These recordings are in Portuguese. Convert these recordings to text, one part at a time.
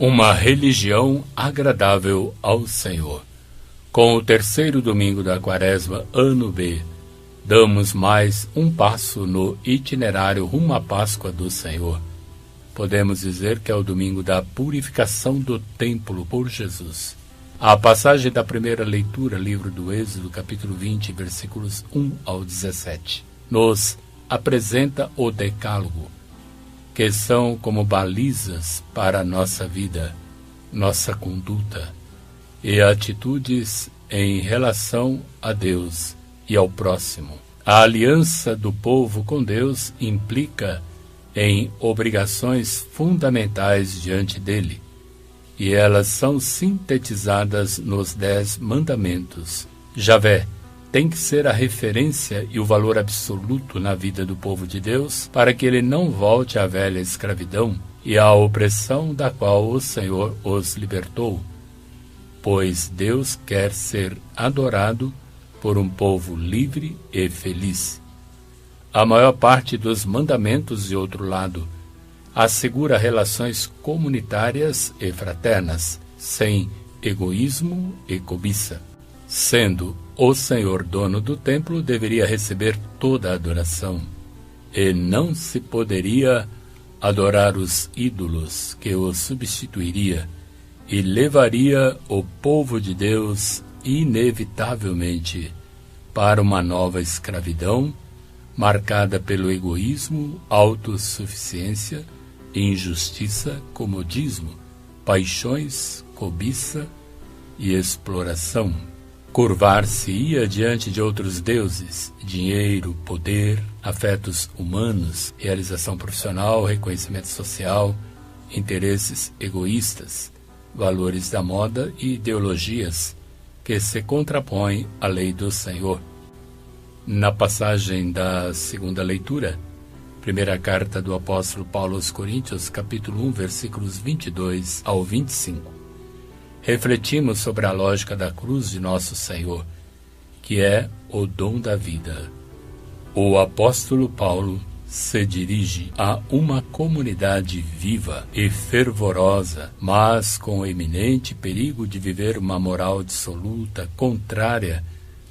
Uma religião agradável ao Senhor. Com o terceiro domingo da Quaresma, ano B, damos mais um passo no itinerário rumo à Páscoa do Senhor. Podemos dizer que é o domingo da purificação do templo por Jesus. A passagem da primeira leitura, livro do Êxodo, capítulo 20, versículos 1 ao 17, nos apresenta o Decálogo, que são como balizas para a nossa vida, nossa conduta e atitudes em relação a Deus e ao próximo. A aliança do povo com Deus implica em obrigações fundamentais diante dele, e elas são sintetizadas nos 10 mandamentos. Javé tem que ser a referência e o valor absoluto na vida do povo de Deus, para que ele não volte à velha escravidão e à opressão da qual o Senhor os libertou, pois Deus quer ser adorado por um povo livre e feliz. A maior parte dos mandamentos, de outro lado, assegura relações comunitárias e fraternas, sem egoísmo e cobiça. Sendo o Senhor dono do templo, deveria receber toda a adoração, e não se poderia adorar os ídolos que o substituiria e levaria o povo de Deus inevitavelmente para uma nova escravidão, marcada pelo egoísmo, autossuficiência, injustiça, comodismo, paixões, cobiça e exploração. Curvar-se-ia diante de outros deuses, dinheiro, poder, afetos humanos, realização profissional, reconhecimento social, interesses egoístas, valores da moda e ideologias que se contrapõem à lei do Senhor. Na passagem da segunda leitura, primeira carta do apóstolo Paulo aos Coríntios, capítulo 1, versículos 22 ao 25, refletimos sobre a lógica da cruz de nosso Senhor, que é o dom da vida. O apóstolo Paulo se dirige a uma comunidade viva e fervorosa, mas com o eminente perigo de viver uma moral dissoluta, contrária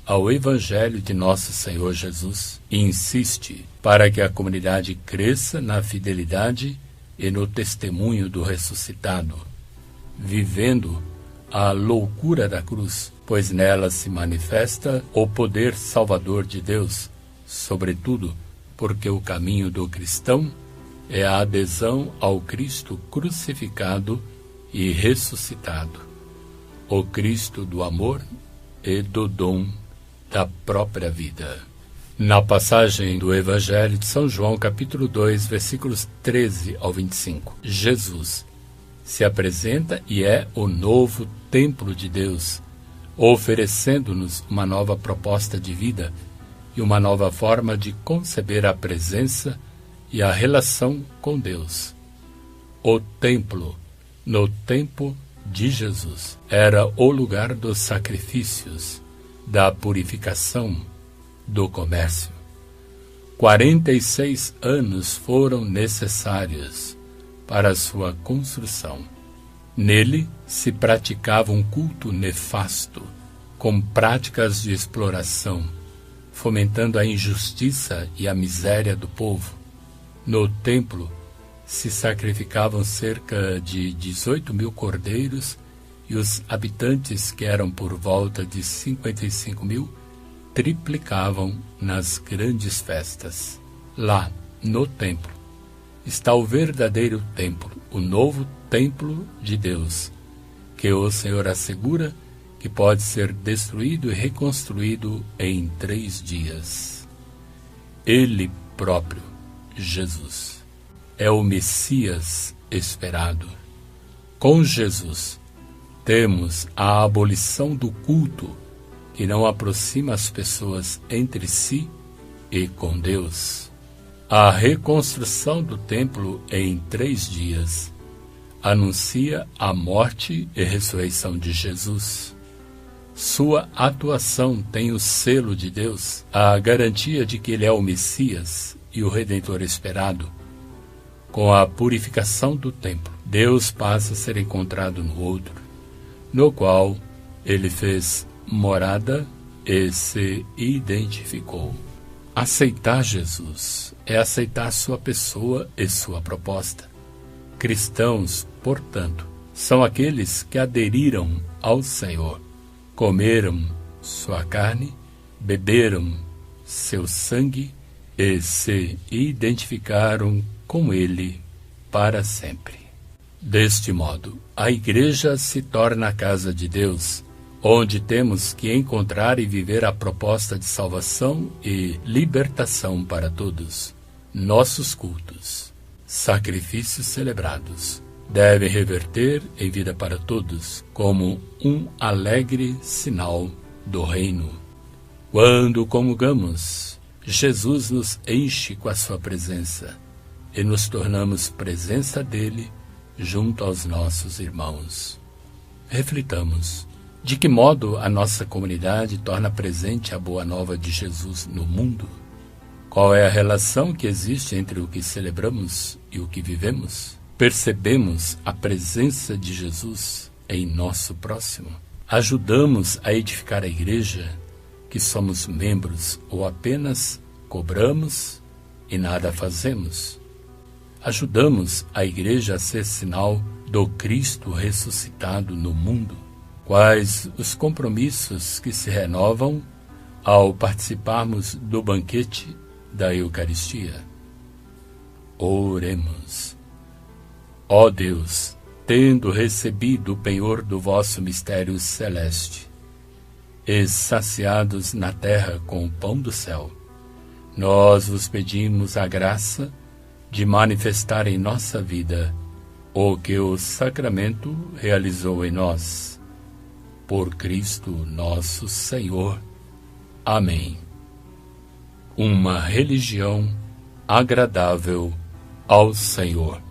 ao Evangelho de nosso Senhor Jesus. Insiste para que a comunidade cresça na fidelidade e no testemunho do ressuscitado, vivendo a loucura da cruz, pois nela se manifesta o poder salvador de Deus, sobretudo porque o caminho do cristão é a adesão ao Cristo crucificado e ressuscitado, o Cristo do amor e do dom da própria vida. Na passagem do Evangelho de São João, capítulo 2, versículos 13 ao 25, Jesus se apresenta e é o novo templo de Deus, oferecendo-nos uma nova proposta de vida e uma nova forma de conceber a presença e a relação com Deus. O templo, no tempo de Jesus, era o lugar dos sacrifícios, da purificação, do comércio. 46 anos foram necessários para a sua construção. Nele se praticava um culto nefasto, com práticas de exploração, fomentando a injustiça e a miséria do povo. No templo se sacrificavam cerca de 18.000 cordeiros e os habitantes, que eram por volta de 55.000, triplicavam nas grandes festas. Lá, no templo, está o verdadeiro templo, o novo templo de Deus, que o Senhor assegura que pode ser destruído e reconstruído em 3 dias. Ele próprio, Jesus, é o Messias esperado. Com Jesus, temos a abolição do culto, que não aproxima as pessoas entre si e com Deus. A reconstrução do templo em 3 dias anuncia a morte e ressurreição de Jesus. Sua atuação tem o selo de Deus, a garantia de que ele é o Messias e o Redentor esperado. Com a purificação do templo, Deus passa a ser encontrado no outro, no qual ele fez morada e se identificou. Aceitar Jesus é aceitar sua pessoa e sua proposta. Cristãos, portanto, são aqueles que aderiram ao Senhor, comeram sua carne, beberam seu sangue e se identificaram com ele para sempre. Deste modo, a Igreja se torna a casa de Deus, onde temos que encontrar e viver a proposta de salvação e libertação para todos. Nossos cultos, sacrifícios celebrados, devem reverter em vida para todos, como um alegre sinal do reino. Quando comungamos, Jesus nos enche com a sua presença e nos tornamos presença dele junto aos nossos irmãos. Reflitamos. De que modo a nossa comunidade torna presente a boa nova de Jesus no mundo? Qual é a relação que existe entre o que celebramos e o que vivemos? Percebemos a presença de Jesus em nosso próximo? Ajudamos a edificar a igreja, que somos membros, ou apenas cobramos e nada fazemos? Ajudamos a igreja a ser sinal do Cristo ressuscitado no mundo? Quais os compromissos que se renovam ao participarmos do banquete da Eucaristia? Oremos. Ó Deus, tendo recebido o penhor do vosso mistério celeste, e saciados na terra com o pão do céu, nós vos pedimos a graça de manifestar em nossa vida o que o sacramento realizou em nós. Por Cristo nosso Senhor. Amém. Uma religião agradável ao Senhor.